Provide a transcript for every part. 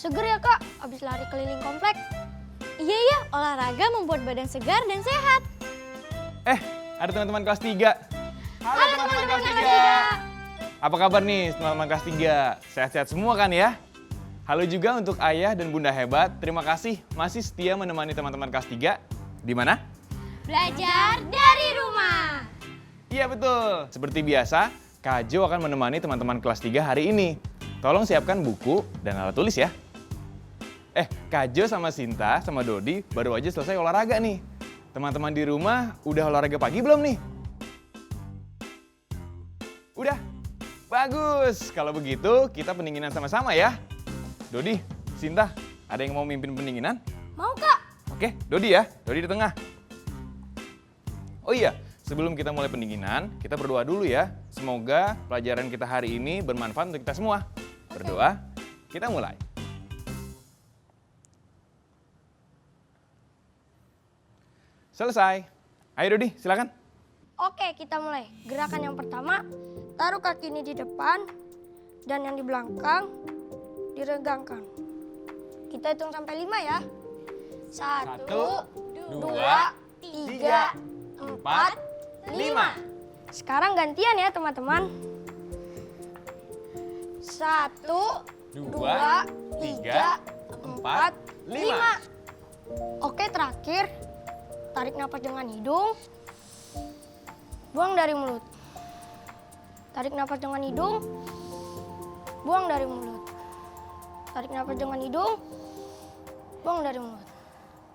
Seger ya kak, abis lari keliling komplek. Iya ya, olahraga membuat badan segar dan sehat. Ada teman-teman kelas 3. Halo teman-teman kelas 3. Apa kabar nih teman-teman kelas 3? Sehat-sehat semua kan ya? Halo juga untuk ayah dan bunda hebat. Terima kasih masih setia menemani teman-teman kelas 3. Di mana? Belajar dari rumah. Iya betul. Seperti biasa, Kak Jo akan menemani teman-teman kelas 3 hari ini. Tolong siapkan buku dan alat tulis ya. Kak Jo sama Sinta sama Dodi baru aja selesai olahraga nih. Teman-teman di rumah udah olahraga pagi belum nih? Udah? Bagus. Kalau begitu kita pendinginan sama-sama ya. Dodi, Sinta, ada yang mau mimpin pendinginan? Mau kak? Oke, Dodi ya. Dodi di tengah. Oh iya, sebelum kita mulai pendinginan, kita berdoa dulu ya. Semoga pelajaran kita hari ini bermanfaat untuk kita semua. Berdoa, kita mulai. Selesai. Ayo Dodi, silakan. Oke, kita mulai. Gerakan yang pertama, taruh kaki ini di depan dan yang di belakang diregangkan. Kita hitung sampai 5 ya. 1, 2, 3, 4, 5. Sekarang gantian ya teman-teman. 1, 2, 3, 4, 5. Oke, terakhir. Tarik nafas dengan hidung. Buang dari mulut. Tarik nafas dengan hidung. Buang dari mulut. Tarik nafas dengan hidung. Buang dari mulut.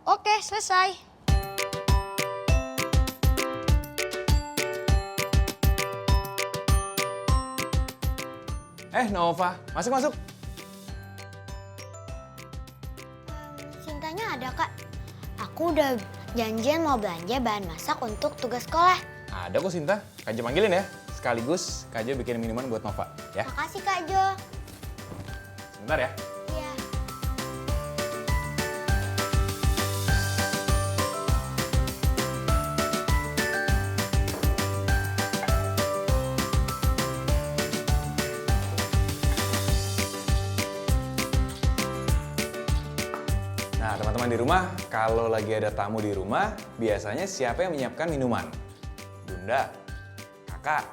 Oke, selesai. Nova, masuk. Sintanya ada kak. Aku udah janjian mau belanja bahan masak untuk tugas sekolah. Ada kok Sinta, Kak Jo manggilin ya. Sekaligus Kak Jo bikin minuman buat Nova ya. Makasih kak Jo. Sebentar ya. Iya. Nah, teman-teman di rumah, kalau lagi ada tamu di rumah, biasanya siapa yang menyiapkan minuman? Bunda, kakak.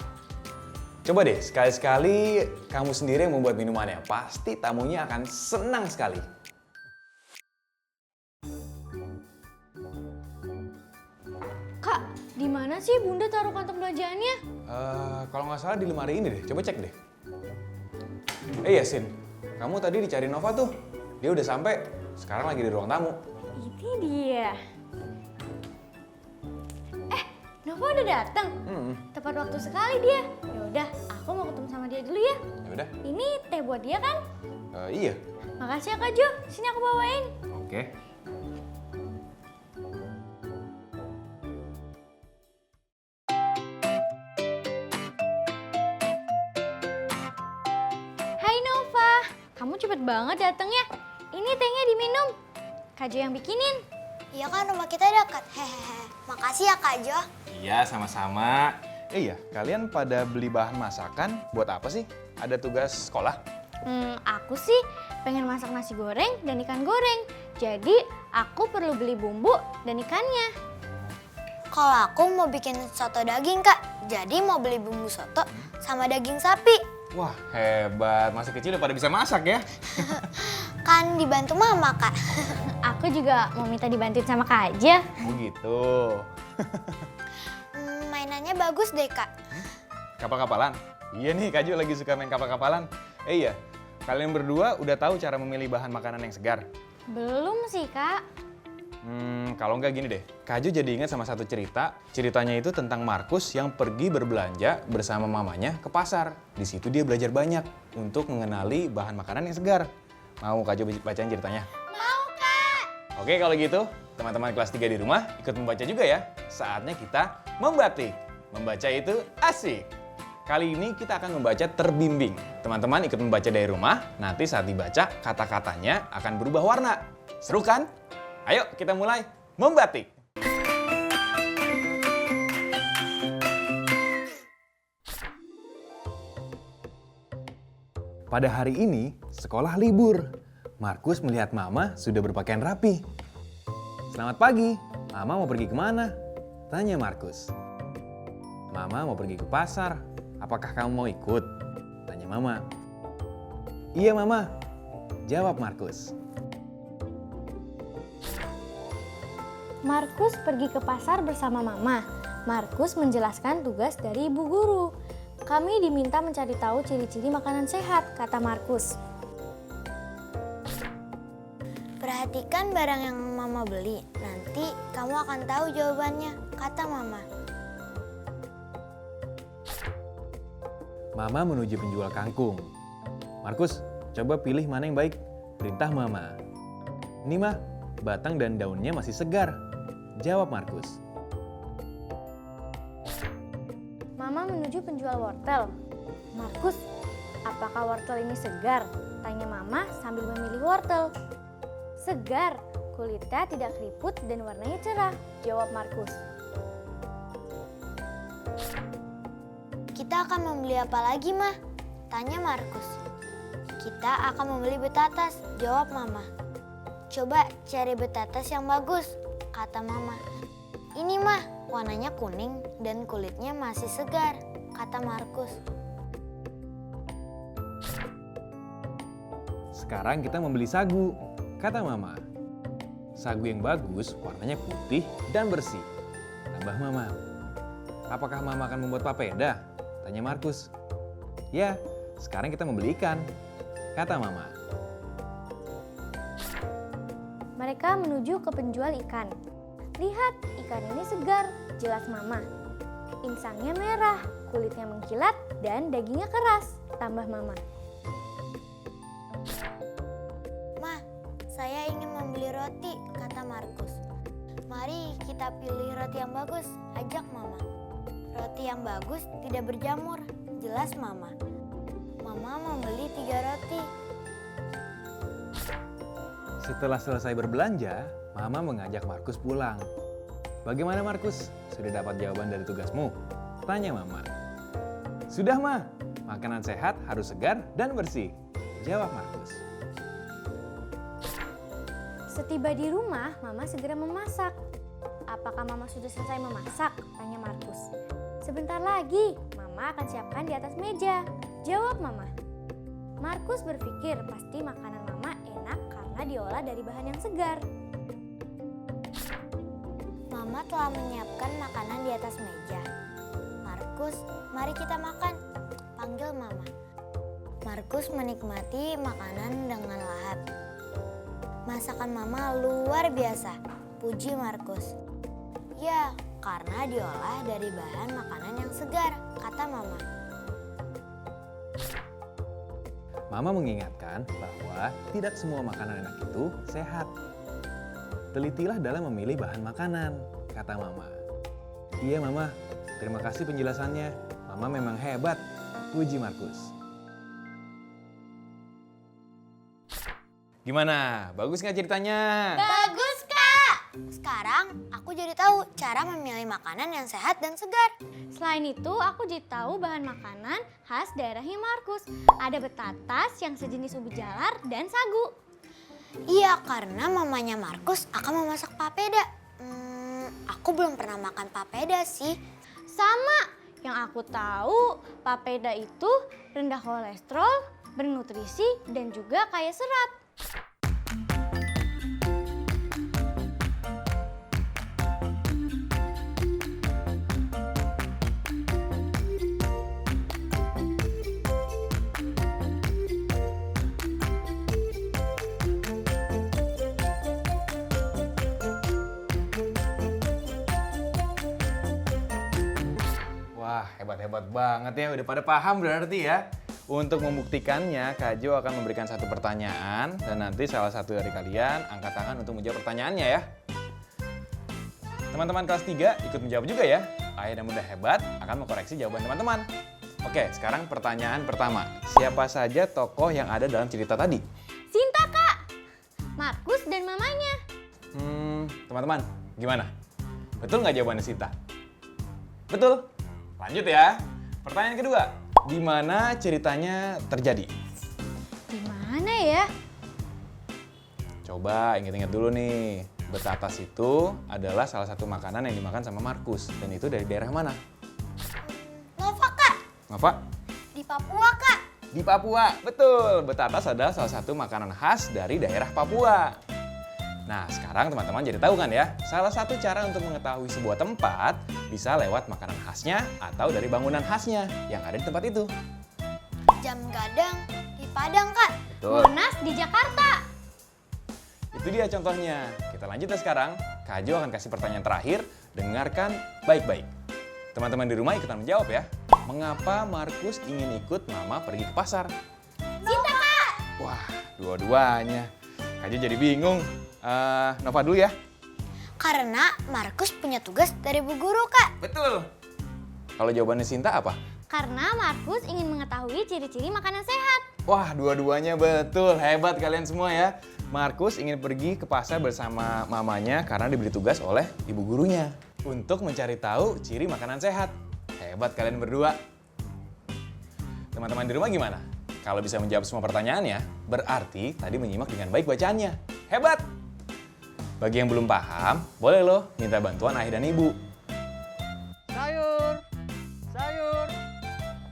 Coba deh, sekali-sekali kamu sendiri yang membuat minumannya. Pasti tamunya akan senang sekali. Kak, di mana sih Bunda taruh kantong belanjaannya? Kalau nggak salah di lemari ini deh, coba cek deh. Iya, Sin. Kamu tadi dicari Nova tuh. Dia udah sampai. Sekarang lagi di ruang tamu. Ini dia. Nova udah datang. Tepat waktu sekali dia. Ya udah, aku mau ketemu sama dia dulu ya. Ya udah. Ini teh buat dia kan? Iya. Makasih ya Kak Jo. Sini aku bawain. Oke. Hai Nova, kamu cepet banget datangnya. Ini tehnya diminum. Kak Jo yang bikinin. Iya kan rumah kita dekat. Hehehe. Makasih ya kak Jo. Iya, sama-sama. Iya, kalian pada beli bahan masakan buat apa sih? Ada tugas sekolah? Aku sih pengen masak nasi goreng dan ikan goreng. Jadi aku perlu beli bumbu dan ikannya. Kalau aku mau bikin soto daging kak. Jadi mau beli bumbu soto sama daging sapi. Wah, hebat. Masih kecil udah pada bisa masak ya? Kan dibantu mama kak. Aku juga mau minta dibantuin sama Kak aja. Begitu. Mainannya bagus deh kak. Kapal-kapalan? Iya nih, Kak Jo lagi suka main kapal-kapalan. Iya, kalian berdua udah tahu cara memilih bahan makanan yang segar? Belum sih Kak. Kalau nggak gini deh, Kak Jo jadi ingat sama satu cerita. Ceritanya itu tentang Markus yang pergi berbelanja bersama mamanya ke pasar. Di situ dia belajar banyak untuk mengenali bahan makanan yang segar. Mau Kak Jo bacain ceritanya? Mau, Kak! Oke, kalau gitu, teman-teman kelas 3 di rumah ikut membaca juga ya. Saatnya kita membatik. Membaca itu asik. Kali ini kita akan membaca terbimbing. Teman-teman ikut membaca dari rumah, nanti saat dibaca kata-katanya akan berubah warna. Seru kan? Ayo kita mulai membatik. Pada hari ini, sekolah libur. Markus melihat Mama sudah berpakaian rapi. Selamat pagi, Mama mau pergi kemana? Tanya Markus. Mama mau pergi ke pasar. Apakah kamu mau ikut? Tanya Mama. Iya Mama, jawab Markus. Markus pergi ke pasar bersama Mama. Markus menjelaskan tugas dari ibu guru. Kami diminta mencari tahu ciri-ciri makanan sehat, kata Markus. Perhatikan barang yang Mama beli. Nanti kamu akan tahu jawabannya, kata Mama. Mama menuju penjual kangkung. Markus, coba pilih mana yang baik. Perintah Mama. Ini mah, batang dan daunnya masih segar. Jawab Markus. Mama menuju penjual wortel. Markus, apakah wortel ini segar? Tanya Mama sambil memilih wortel. Segar, kulitnya tidak keriput dan warnanya cerah, jawab Markus. Kita akan membeli apa lagi, Mah? Tanya Markus. Kita akan membeli betatas, jawab Mama. Coba cari betatas yang bagus, kata Mama. Ini Mah, warnanya kuning dan kulitnya masih segar, kata Markus. Sekarang kita membeli sagu, kata Mama. Sagu yang bagus, warnanya putih dan bersih. Tambah Mama. Apakah Mama akan membuat papeda? Tanya Markus. Ya, sekarang kita membeli ikan, kata Mama. Mereka menuju ke penjual ikan. Lihat, ikan ini segar, jelas Mama. Insangnya merah, kulitnya mengkilat, dan dagingnya keras, tambah Mama. Mah, saya ingin membeli roti, kata Markus. Mari kita pilih roti yang bagus, ajak Mama. Roti yang bagus tidak berjamur, jelas Mama. Mama membeli 3 roti. Setelah selesai berbelanja, Mama mengajak Markus pulang. Bagaimana Markus? Sudah dapat jawaban dari tugasmu? Tanya Mama. Sudah Ma, makanan sehat harus segar dan bersih. Jawab Markus. Setiba di rumah, Mama segera memasak. Apakah Mama sudah selesai memasak? Tanya Markus. Sebentar lagi, Mama akan siapkan di atas meja. Jawab Mama. Markus berpikir pasti makanan Mama enak karena diolah dari bahan yang segar. Mama telah menyiapkan makanan di atas meja. Markus, mari kita makan, panggil Mama. Markus menikmati makanan dengan lahap. Masakan Mama luar biasa, puji Markus. Ya, karena diolah dari bahan makanan yang segar, kata Mama. Mama mengingatkan bahwa tidak semua makanan enak itu sehat. Telitilah dalam memilih bahan makanan, kata Mama. Iya Mama, terima kasih penjelasannya. Mama memang hebat, puji Markus. Gimana? Bagus nggak ceritanya? Bagus, Kak! Sekarang aku jadi tahu cara memilih makanan yang sehat dan segar. Selain itu, aku jadi tahu bahan makanan khas daerahnya Markus. Ada betatas yang sejenis ubi jalar dan sagu. Iya, karena mamanya Markus akan memasak papeda. Aku belum pernah makan papeda sih. Sama, yang aku tahu papeda itu rendah kolesterol, bernutrisi, dan juga kaya serat. Wah, hebat-hebat banget ya. Udah pada paham berarti ya. Untuk membuktikannya, Kak Jo akan memberikan satu pertanyaan dan nanti salah satu dari kalian angkat tangan untuk menjawab pertanyaannya ya. Teman-teman kelas 3 ikut menjawab juga ya. Ayah dan Bunda Hebat akan mengkoreksi jawaban teman-teman. Oke, sekarang pertanyaan pertama. Siapa saja tokoh yang ada dalam cerita tadi? Sinta, Kak. Markus dan mamanya. Teman-teman, gimana? Betul nggak jawabannya Sinta? Betul. Lanjut ya. Pertanyaan kedua. Di mana ceritanya terjadi? Di mana ya? Coba ingat-ingat dulu nih. Betatas itu adalah salah satu makanan yang dimakan sama Markus. Dan itu dari daerah mana? Nova, Kak. Ngapa? Di Papua, Kak. Di Papua. Betul. Betatas adalah salah satu makanan khas dari daerah Papua. Nah, sekarang teman-teman jadi tahu kan ya, salah satu cara untuk mengetahui sebuah tempat bisa lewat makanan khasnya atau dari bangunan khasnya yang ada di tempat itu. Jam gadang di Padang, Kak. Betul. Monas di Jakarta. Itu dia contohnya. Kita lanjut ya sekarang. Kak Jo akan kasih pertanyaan terakhir. Dengarkan baik-baik. Teman-teman di rumah ikutan menjawab ya. Mengapa Markus ingin ikut Mama pergi ke pasar? Sinta, Kak. Wah, dua-duanya. Kak Jo jadi bingung. Nova dulu ya. Karena Markus punya tugas dari Bu Guru, Kak. Betul. Kalau jawabannya Sinta apa? Karena Markus ingin mengetahui ciri-ciri makanan sehat. Wah, dua-duanya betul. Hebat kalian semua ya. Markus ingin pergi ke pasar bersama mamanya karena diberi tugas oleh ibu gurunya untuk mencari tahu ciri makanan sehat. Hebat kalian berdua. Teman-teman di rumah gimana? Kalau bisa menjawab semua pertanyaannya, berarti tadi menyimak dengan baik bacaannya. Hebat! Bagi yang belum paham, boleh loh minta bantuan ayah dan ibu. Sayur, sayur.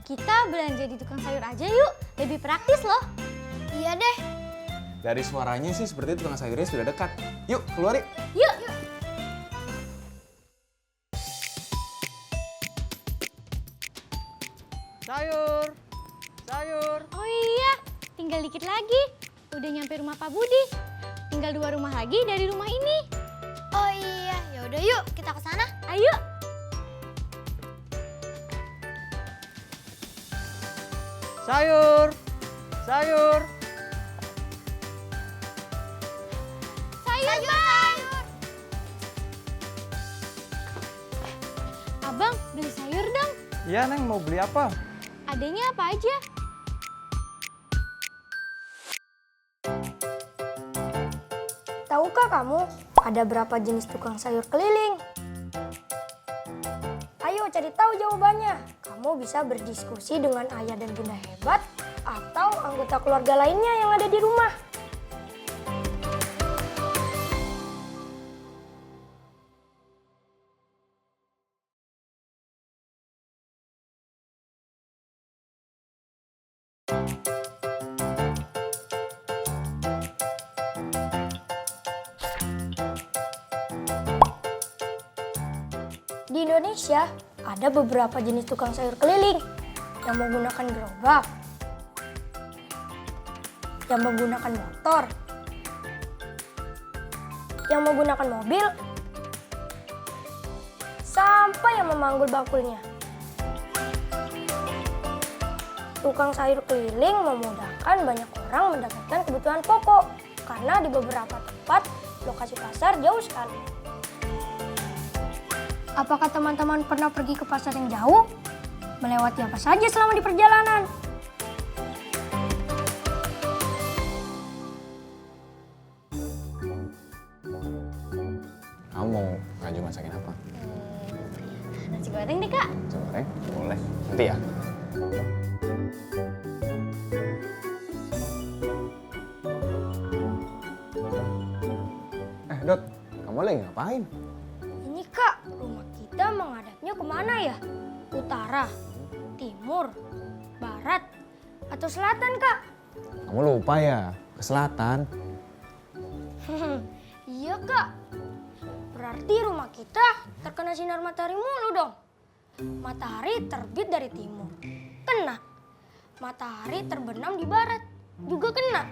Kita belanja di tukang sayur aja yuk, lebih praktis loh. Iya deh. Dari suaranya sih seperti tukang sayurnya sudah dekat. Yuk, keluar yuk. Yuk. Sayur, sayur. Oh iya, tinggal dikit lagi. Udah nyampe rumah Pak Budi. Tinggal 2 rumah lagi dari rumah ini. Oh iya, yaudah yuk kita ke sana. Ayo. Sayur, sayur. Sayur, Bang. Abang, beli sayur dong. Iya, Neng, mau beli apa? Adanya apa aja? Tahukah kamu ada berapa jenis tukang sayur keliling? Ayo cari tahu jawabannya. Kamu bisa berdiskusi dengan ayah dan bunda hebat atau anggota keluarga lainnya yang ada di rumah. Di Indonesia ada beberapa jenis tukang sayur keliling yang menggunakan gerobak, yang menggunakan motor, yang menggunakan mobil, sampai yang memanggul bakulnya. Tukang sayur keliling memudahkan banyak orang mendapatkan kebutuhan pokok karena di beberapa tempat lokasi pasar jauh sekali. Apakah teman-teman pernah pergi ke pasar yang jauh? Melewati apa saja selama di perjalanan? Kamu mau Kak Jo masakin apa? Nasi goreng deh, Kak. Goreng? Boleh. Nanti ya. Dot, kamu lagi ngapain? Ini Kak, rumah kita menghadapnya kemana ya? Utara, timur, barat, atau selatan Kak? Kamu lupa ya, ke selatan. Iya Kak, berarti rumah kita terkena sinar matahari mulu dong. Matahari terbit dari timur, kena. Matahari terbenam di barat, juga kena.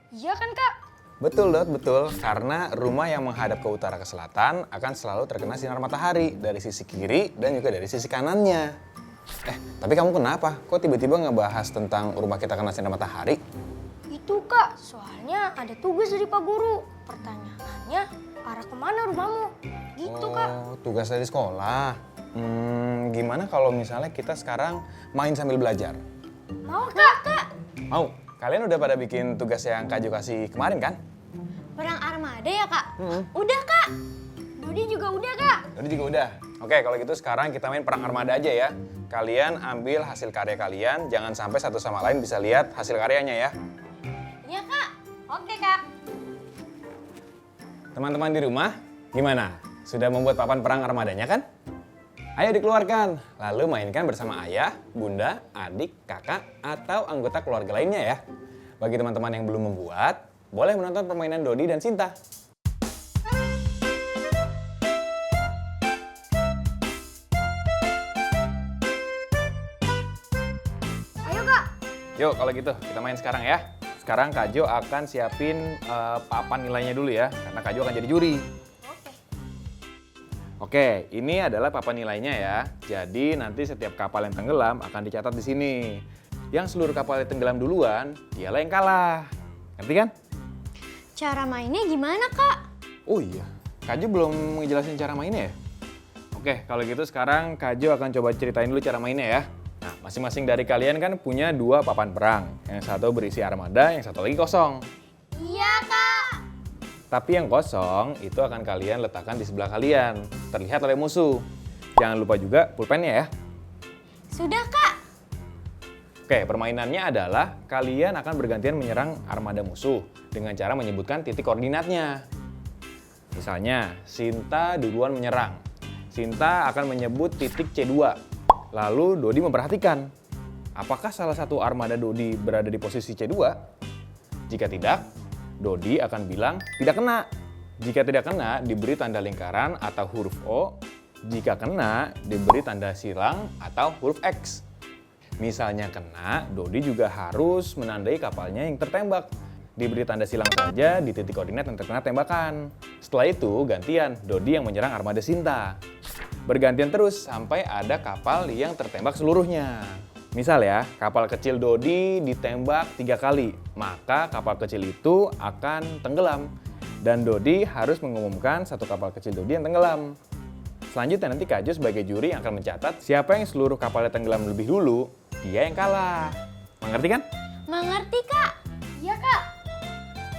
Iya kan Kak? Betul Dot, betul. Karena rumah yang menghadap ke utara ke selatan akan selalu terkena sinar matahari dari sisi kiri dan juga dari sisi kanannya. Tapi kamu kenapa? Kok tiba-tiba ngebahas tentang rumah kita kena sinar matahari? Itu Kak, soalnya ada tugas dari Pak Guru. Pertanyaannya, arah kemana rumahmu? Gitu Kak. Oh, tugas dari sekolah. Gimana kalau misalnya kita sekarang main sambil belajar? Mau Kak? Mau? Kalian udah pada bikin tugas yang Kak Jo kasih kemarin kan? Perang armada ya Kak? Udah Kak. Dodi juga udah Kak. Tadi juga udah. Oke, kalau gitu sekarang kita main perang armada aja ya. Kalian ambil hasil karya kalian, jangan sampai satu sama lain bisa lihat hasil karyanya ya. Iya Kak. Oke Kak. Teman-teman di rumah, gimana? Sudah membuat papan perang armadanya kan? Ayo dikeluarkan, lalu mainkan bersama ayah, bunda, adik, kakak, atau anggota keluarga lainnya ya. Bagi teman-teman yang belum membuat, boleh menonton permainan Dodi dan Sinta. Ayo Kak. Yuk kalau gitu kita main sekarang ya. Sekarang Kak Jo akan siapin papan nilainya dulu ya, karena Kak Jo akan jadi juri. Oke, ini adalah papan nilainya ya. Jadi nanti setiap kapal yang tenggelam akan dicatat di sini. Yang seluruh kapal yang tenggelam duluan, dialah yang kalah. Ngerti kan? Cara mainnya gimana Kak? Oh iya, Kak Jo belum ngejelasin cara mainnya ya? Oke, kalau gitu sekarang Kak Jo akan coba ceritain dulu cara mainnya ya. Nah, masing-masing dari kalian kan punya 2 papan perang. Yang satu berisi armada, yang satu lagi kosong. Iya Kak. Tapi yang kosong itu akan kalian letakkan di sebelah kalian, terlihat oleh musuh. Jangan lupa juga pulpennya ya. Sudah Kak. Oke, permainannya adalah kalian akan bergantian menyerang armada musuh dengan cara menyebutkan titik koordinatnya. Misalnya, Sinta duluan menyerang. Sinta akan menyebut titik C2. Lalu Dodi memperhatikan, apakah salah satu armada Dodi berada di posisi C2? Jika tidak, Dodi akan bilang tidak kena. Jika tidak kena, diberi tanda lingkaran atau huruf O. Jika kena, diberi tanda silang atau huruf X. Misalnya kena, Dodi juga harus menandai kapalnya yang tertembak. Diberi tanda silang saja di titik koordinat yang terkena tembakan. Setelah itu, gantian Dodi yang menyerang armada Sinta. Bergantian terus sampai ada kapal yang tertembak seluruhnya. Misal ya, kapal kecil Dodi ditembak 3 kali, maka kapal kecil itu akan tenggelam. Dan Dodi harus mengumumkan satu kapal kecil Dodi yang tenggelam. Selanjutnya nanti Kak Jo sebagai juri yang akan mencatat siapa yang seluruh kapalnya tenggelam lebih dulu, dia yang kalah. Mengerti kan? Mengerti Kak? Iya Kak.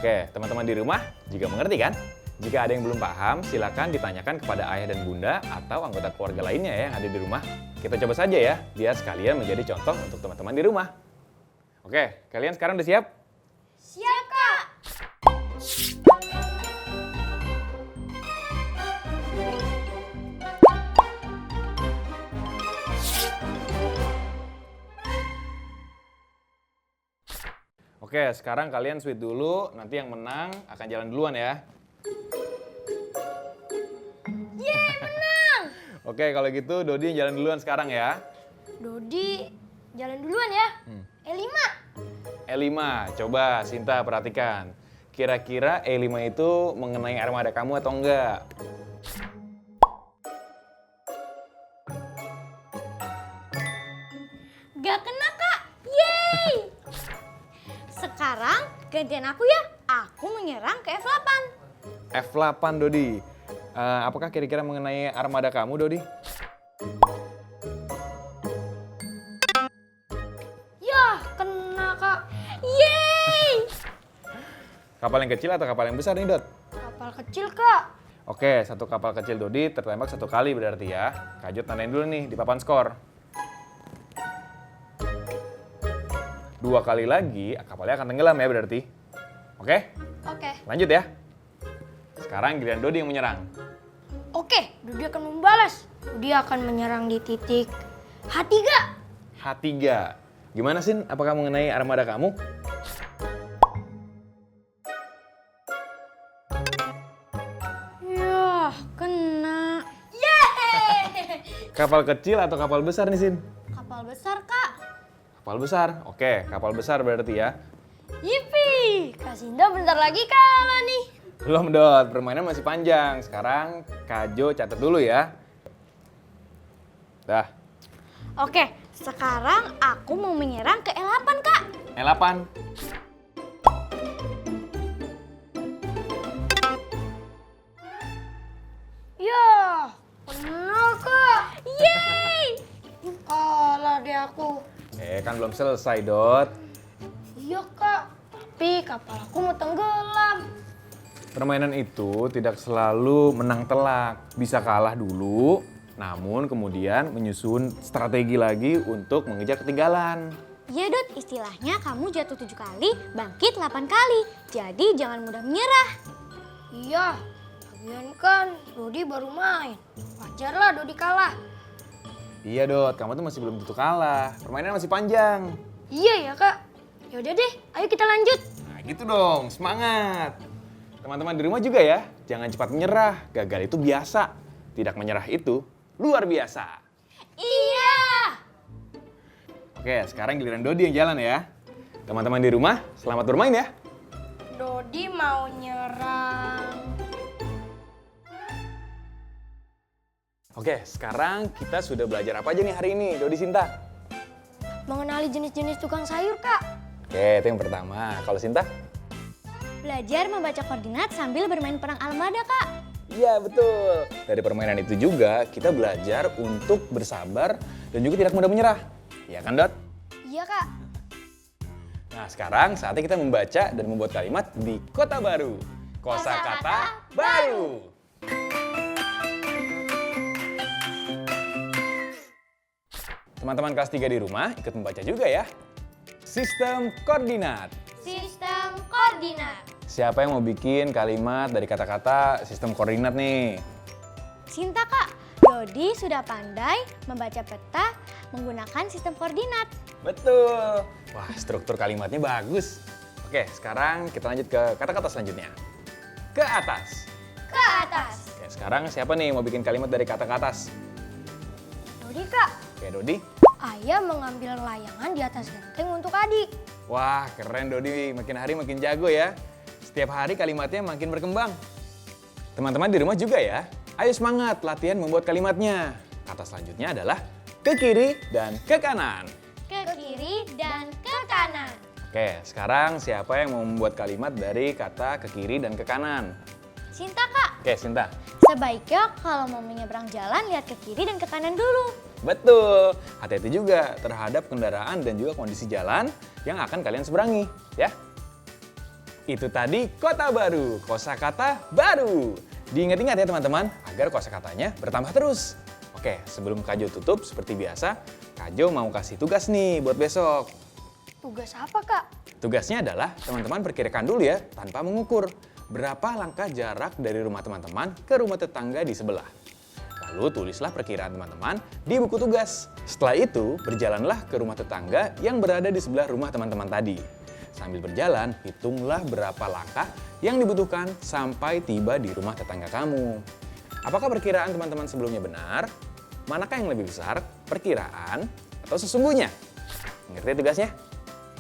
Oke, teman-teman di rumah juga mengerti kan? Jika ada yang belum paham, silakan ditanyakan kepada ayah dan bunda atau anggota keluarga lainnya ya yang ada di rumah. Kita coba saja ya, biar sekalian menjadi contoh untuk teman-teman di rumah. Oke, kalian sekarang udah siap? Siap Kak. Oke, sekarang kalian sweet dulu, nanti yang menang akan jalan duluan ya. Oke, kalau gitu Dodi yang jalan duluan sekarang ya. Dodi jalan duluan ya. E5. E5, coba Sinta perhatikan. Kira-kira E5 itu mengenai armada kamu atau enggak? Gak kena Kak. Yeay. Sekarang gantian aku ya. Aku menyerang ke F8. F8 Dodi. Apakah kira-kira mengenai armada kamu Dodi? Yah, kena Kak. Yeay. Kapal yang kecil atau kapal yang besar nih Dot? Kapal kecil Kak. Oke, satu kapal kecil Dodi tertembak 1 kali berarti ya. Kak Jo tandain dulu nih di papan skor. 2 kali lagi kapalnya akan tenggelam ya berarti. Oke, Oke. lanjut ya. Sekarang giliran Dodi yang menyerang. Oke, Dodi akan membalas. Dodi akan menyerang di titik H3. H3. Gimana Sin? Apakah mengenai armada kamu? Yah, kena. Kapal kecil atau kapal besar nih Sin? Kapal besar Kak. Kapal besar. Oke, kapal besar berarti ya. Yippee, Kak Sinta bentar lagi kalah nih. Belum Dot, permainan masih panjang. Sekarang Kak Jo catat dulu ya. Dah. Oke, sekarang aku mau menyerang ke L8, Kak. L8. Ya, benar Kak. Yeay! Kalah deh aku. Kan belum selesai, Dot. Iya Kak, tapi kapal aku mau tenggelam. Permainan itu tidak selalu menang telak. Bisa kalah dulu, namun kemudian menyusun strategi lagi untuk mengejar ketinggalan. Iya, Dot, istilahnya kamu jatuh 7 kali, bangkit 8 kali. Jadi jangan mudah menyerah. Iya, lagian kan Dodi baru main. Wajar lah Dodi kalah. Iya, Dot, kamu tuh masih belum tentu kalah. Permainan masih panjang. Iya ya Kak. Ya udah deh, ayo kita lanjut. Nah, gitu dong, semangat. Teman-teman di rumah juga ya, jangan cepat menyerah. Gagal itu biasa. Tidak menyerah itu luar biasa. Iya! Oke, sekarang giliran Dodi yang jalan ya. Teman-teman di rumah, selamat bermain ya. Dodi mau nyerang. Oke, sekarang kita sudah belajar apa aja nih hari ini, Dodi Sinta? Mengenali jenis-jenis tukang sayur Kak. Oke, itu yang pertama. Kalau Sinta? Belajar membaca koordinat sambil bermain perang armada, Kak. Iya, betul. Dari permainan itu juga kita belajar untuk bersabar dan juga tidak mudah menyerah. Iya kan, Dot? Iya Kak. Nah, sekarang saatnya kita membaca dan membuat kalimat di kota baru. Kosakata baru. Teman-teman kelas 3 di rumah ikut membaca juga ya. Sistem koordinat. Sistem koordinat. Siapa yang mau bikin kalimat dari kata-kata sistem koordinat nih? Sinta, Kak. Dodi sudah pandai membaca peta menggunakan sistem koordinat. Betul. Wah, struktur kalimatnya bagus. Oke, sekarang kita lanjut ke kata-kata selanjutnya. Ke atas. Ke atas. Oke, sekarang siapa nih mau bikin kalimat dari kata ke atas? Dodi Kak. Oke, Dodi. Ayah mengambil layangan di atas genteng untuk adik. Wah, keren Dodi. Makin hari makin jago ya. Setiap hari kalimatnya makin berkembang. Teman-teman di rumah juga ya. Ayo semangat latihan membuat kalimatnya. Kata selanjutnya adalah ke kiri dan ke kanan. Ke kiri dan ke kanan. Oke, sekarang siapa yang mau membuat kalimat dari kata ke kiri dan ke kanan? Sinta, Kak. Oke, Sinta. Sebaiknya kalau mau menyeberang jalan lihat ke kiri dan ke kanan dulu. Betul. Hati-hati juga terhadap kendaraan dan juga kondisi jalan yang akan kalian seberangi, ya. Itu tadi kota baru, kosakata baru. Diingat-ingat ya teman-teman, agar kosakatanya bertambah terus. Oke, sebelum Kak Jo tutup seperti biasa, Kak Jo mau kasih tugas nih buat besok. Tugas apa Kak? Tugasnya adalah teman-teman perkirakan dulu ya, tanpa mengukur. Berapa langkah jarak dari rumah teman-teman ke rumah tetangga di sebelah. Lalu tulislah perkiraan teman-teman di buku tugas. Setelah itu, berjalanlah ke rumah tetangga yang berada di sebelah rumah teman-teman tadi. Sambil berjalan, hitunglah berapa langkah yang dibutuhkan sampai tiba di rumah tetangga kamu. Apakah perkiraan teman-teman sebelumnya benar? Manakah yang lebih besar, perkiraan atau sesungguhnya? Ngerti tugasnya?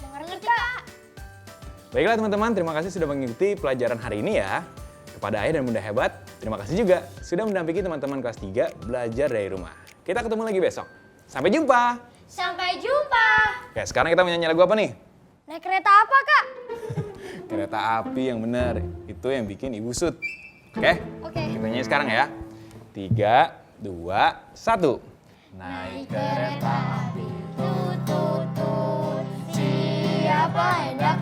Ngerti Kak. Baiklah teman-teman, terima kasih sudah mengikuti pelajaran hari ini ya. Kepada ayah dan bunda hebat, terima kasih juga sudah mendampingi teman-teman kelas 3 belajar dari rumah. Kita ketemu lagi besok. Sampai jumpa! Sampai jumpa. Oke, sekarang kita mau nyanyi lagu apa nih? Naik kereta apa Kak? Kereta api yang benar. Itu yang bikin Ibu Sud. Oke? Oke. Kita nyanyi sekarang ya. 3, 2, 1. Naik kereta api. Siapa hendak